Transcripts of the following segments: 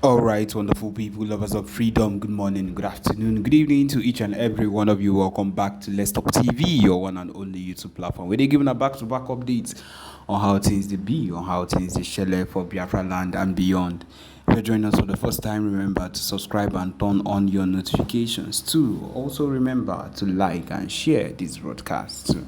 All right, wonderful people, lovers of freedom. Good morning, good afternoon, good evening to each and every one of you. Welcome back to Let's Talk TV, your one and only YouTube platform, where they're giving a back-to-back updates on how things they be, on how things they share for Biafra land and beyond. If you're joining us for the first time, remember to subscribe and turn on your notifications too. Also, remember to like and share this broadcast too.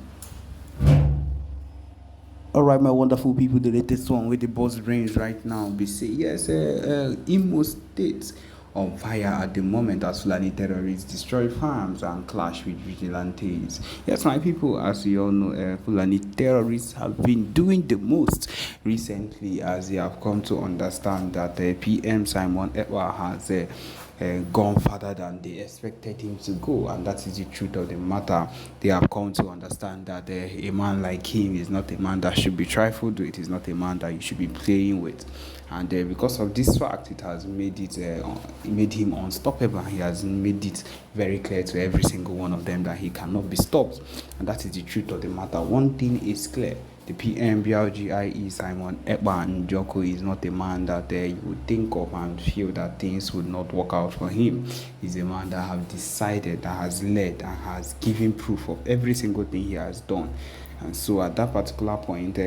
All right, my wonderful people, the latest one with the boss brains right now. Be say yes, Imo State on fire at the moment as Fulani terrorists destroy farms and clash with vigilantes. Yes, my people, as you all know, Fulani terrorists have been doing the most recently as they have come to understand that PM Simon Ekpa has gone further than they expected him to go, and that is the truth of the matter. They have come to understand that a man like him is not a man that should be trifled with, is not a man that you should be playing with, and because of this fact, it has made him unstoppable. He has made it very clear to every single one of them that he cannot be stopped, and that is the truth of the matter. One thing is clear: the PM BLGIE Simon Ekpa Njoko is not a man that you would think of and feel that things would not work out for him. He's a man that has decided, that has led, and has given proof of every single thing he has done. And so at that particular point,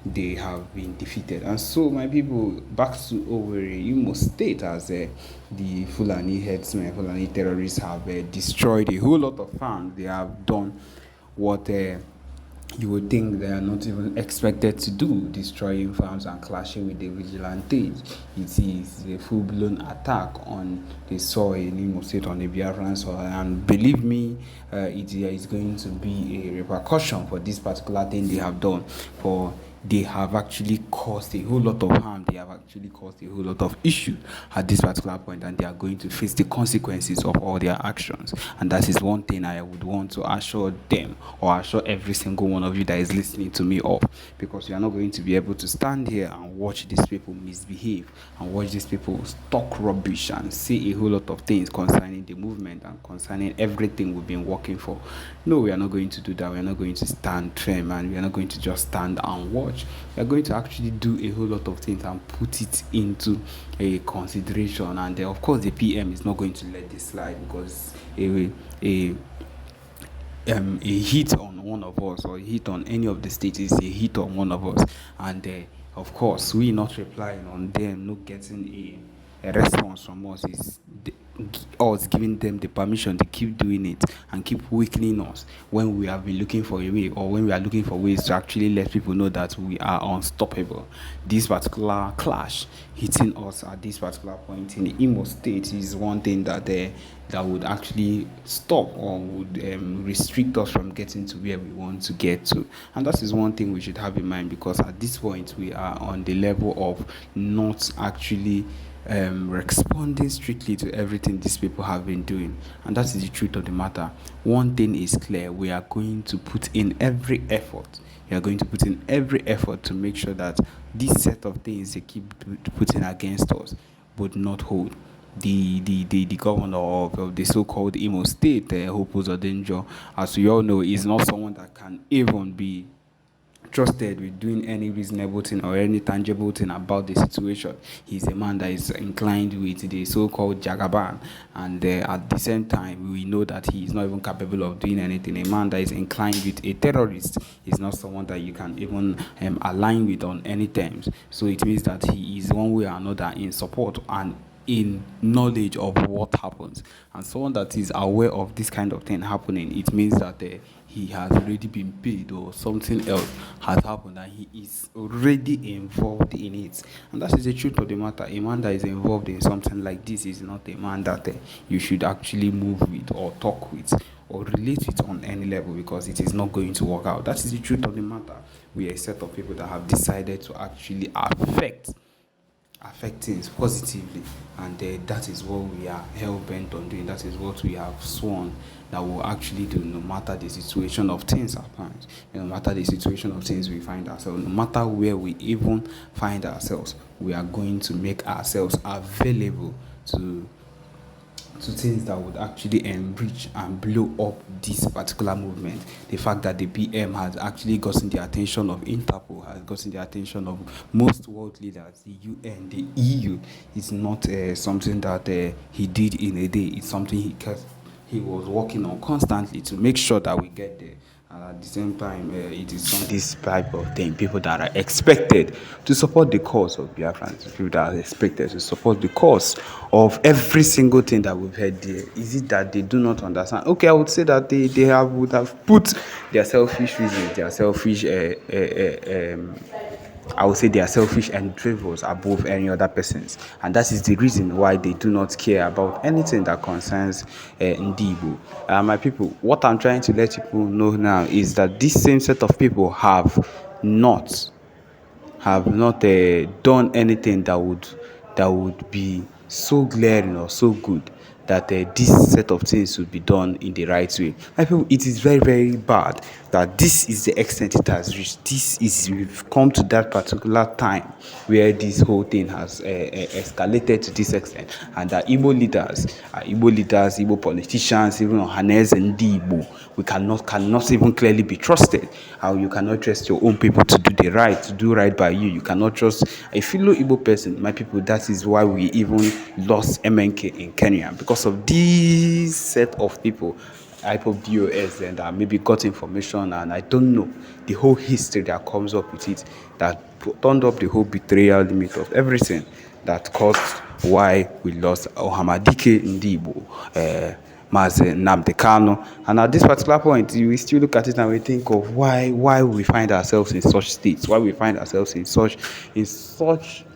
they have been defeated. And so, my people, back to Owerri, Imo State, as the Fulani headsmen, Fulani terrorists have destroyed a whole lot of farms. They have done what you would think they are not even expected to do, destroying farms and clashing with the vigilantes. It is a full-blown attack on the soil in Imo State, on the Biafran soil, and believe me, it is going to be a repercussion for this particular thing they have done. For they have actually caused a whole lot of harm, they have actually caused a whole lot of issue at this particular point, and they are going to face the consequences of all their actions. And that is one thing I would want to assure them, or assure every single one of you that is listening to me of, because you are not going to be able to stand here and watch these people misbehave and watch these people talk rubbish and say a whole lot of things concerning the movement and concerning everything we've been working for. No, we are not going to do that. We are not going to stand firm, and we are not going to just stand and watch. We are going to actually do a whole lot of things and put it into a consideration. And of course, the PM is not going to let this slide, because a hit on one of us, or a hit on any of the states, is a hit on one of us. And of course, we not replying on them, not getting a response from us, is us giving them the permission to keep doing it and keep weakening us when we have been looking for a way, or when we are looking for ways to actually let people know that we are unstoppable. This particular clash hitting us at this particular point in the Imo State is one thing that that would actually stop, or would restrict us from getting to where we want to get to. And that is one thing we should have in mind, because at this point we are on the level of not actually responding strictly to everything these people have been doing. And that is the truth of the matter. One thing is clear: we are going to put in every effort. We are going to put in every effort to make sure that this set of things they keep putting against us would not hold. The governor of the so-called Imo State, Hope Uzodinjo, as we all know, is not someone that can even be trusted with doing any reasonable thing or any tangible thing about the situation. He's a man that is inclined with the so-called Jagaban, and at the same time, we know that he is not even capable of doing anything. A man that is inclined with a terrorist is not someone that you can even align with on any terms. So it means that he is one way or another in support and in knowledge of what happens, and someone that is aware of this kind of thing happening. It means that he has already been paid, or something else has happened, and he is already involved in it. And that is the truth of the matter. A man that is involved in something like this is not a man that you should actually move with, or talk with, or relate with on any level, because it is not going to work out. That is the truth of the matter. We are a set of people that have decided to actually affect things positively, and that is what we are hell-bent on doing. That is what we have sworn that we'll actually do, no matter the situation of things at times, no matter the situation of things we find ourselves, no matter where we even find ourselves. We are going to make ourselves available to to things that would actually enrich and blow up this particular movement. The fact that the PM has actually gotten the attention of Interpol, has gotten the attention of most world leaders, the UN, the EU, is not something that he did in a day. It's something he was working on constantly to make sure that we get there. And at the same time, it is this type of thing, people that are expected to support the cause of Biafra, people that are expected to support the cause of every single thing that we've heard there. Is it that they do not understand? Okay, I would say that would have put their selfish reasons, their selfish I would say they are selfish individuals above any other persons, and that is the reason why they do not care about anything that concerns Ndibo. My people, what I'm trying to let people know now is that this same set of people not have not done anything that would be so glaring or so good that this set of things should be done in the right way. I feel it is very, very bad that this is the extent it has reached. We've come to that particular time where this whole thing has escalated to this extent, and that Igbo leaders, Igbo politicians, even Ohanes and Igbo, we cannot even clearly be trusted. How you cannot trust your own people to do right by you. You cannot trust a fellow Igbo person. My people, that is why we even lost MNK in Kenya, because of this set of people, Ipob DOS, and maybe got information, and I don't know the whole history that comes up with it, that turned up the whole betrayal limit of everything that caused why we lost Ohamadike Ndibo, Mazi Nnamdi Kanu. And at this particular point, we still look at it and we think of why we find ourselves in such states, why we find ourselves in such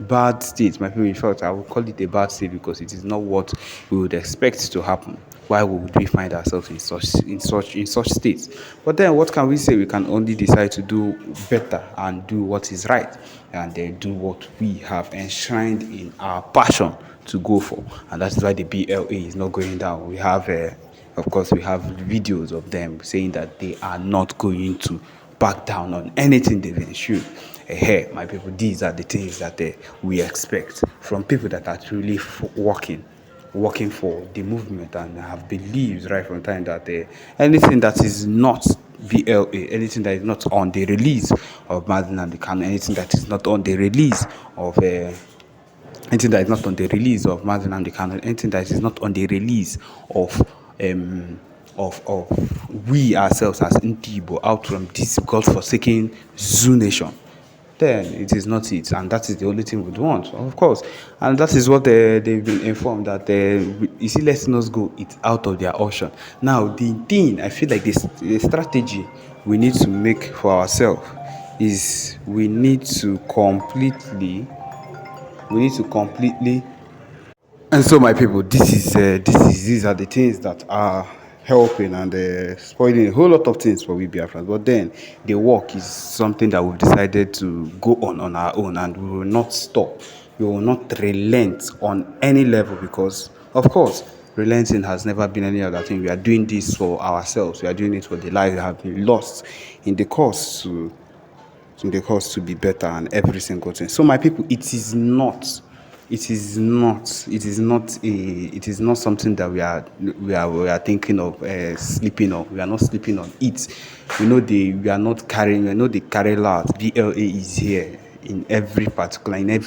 bad states. My people, in fact, I would call it a bad state because it is not what we would expect to happen. Why would we find ourselves in such states? But then, what can we say? We can only decide to do better and do what is right, and then do what we have enshrined in our passion to go for, and that's why the BLA is not going down. We have, of course, we have videos of them saying that they are not going to back down on anything they've ensured. Hey, my people, these are the things that we expect from people that are truly working for the movement and have believed right from time that anything that is not BLA, anything that is not on the release of Madden and the Kanu, anything that is not on the release of anything that is not on the release of Mazi Nnamdi Kanu, anything that is not on the release of we ourselves as Ndibo out from this godforsaken Zoo nation, then it is not it, and that is the only thing we'd want, of course. And that is what they've been informed that you see, letting us go, it's out of their ocean. Now, the thing I feel like the strategy we need to make for ourselves is we need to completely. And so, my people, these are the things that are helping and spoiling a whole lot of things for we Biafrans. But then the work is something that we've decided to go on our own, and we will not stop. We will not relent on any level, because, of course, relenting has never been any other thing. We are doing this for ourselves. We are doing it for the lives that have been lost in the course to be better and every single thing. So, my people, it is not something that we are thinking of sleeping on. We are not sleeping on it. We are not carrying. The carry out. BLA is here in every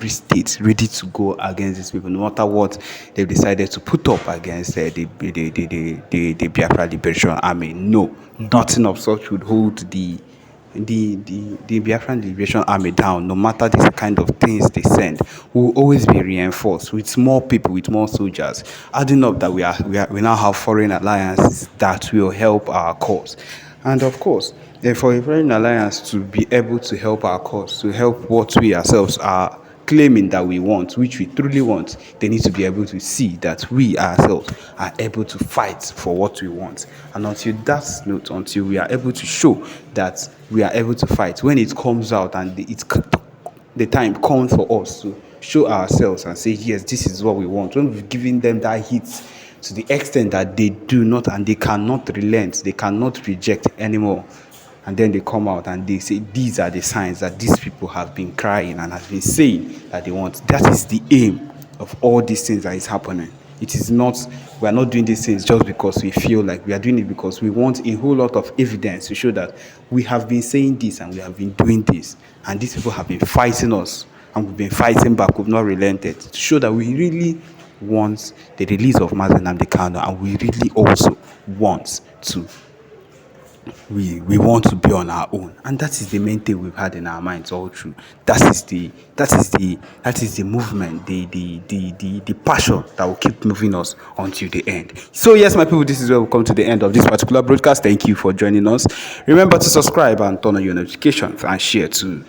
state, ready to go against these people, no matter what they've decided to put up against the Biafra Liberation Army. No, nothing of such would hold the Biafran Liberation Army down. No matter the kind of things they send, will always be reinforced with more people, with more soldiers. Adding up that we now have foreign alliances that will help our cause, and of course, for a foreign alliance to be able to help our cause, to help what we ourselves are claiming that we want, which we truly want, they need to be able to see that we ourselves are able to fight for what we want. And until we are able to show that we are able to fight, when it comes out and the time comes for us to show ourselves and say, yes, this is what we want, when we've given them that hit to the extent that they do not and they cannot relent, they cannot reject anymore, and then they come out and they say these are the signs that these people have been crying and have been saying that they want. That is the aim of all these things that is happening. It is not, we are not doing these things just because we feel like we are doing it, because we want a whole lot of evidence to show that we have been saying this and we have been doing this, and these people have been fighting us and we've been fighting back, we've not relented, to show that we really want the release of Mazi Nnamdi Kanu, and we really also want to, we want to be on our own. And that is the main thing we've had in our minds all through. That is the movement, the passion that will keep moving us until the end. So yes, my people, this is where we come to the end of this particular broadcast. Thank you for joining us. Remember to subscribe and turn on your notifications and share too.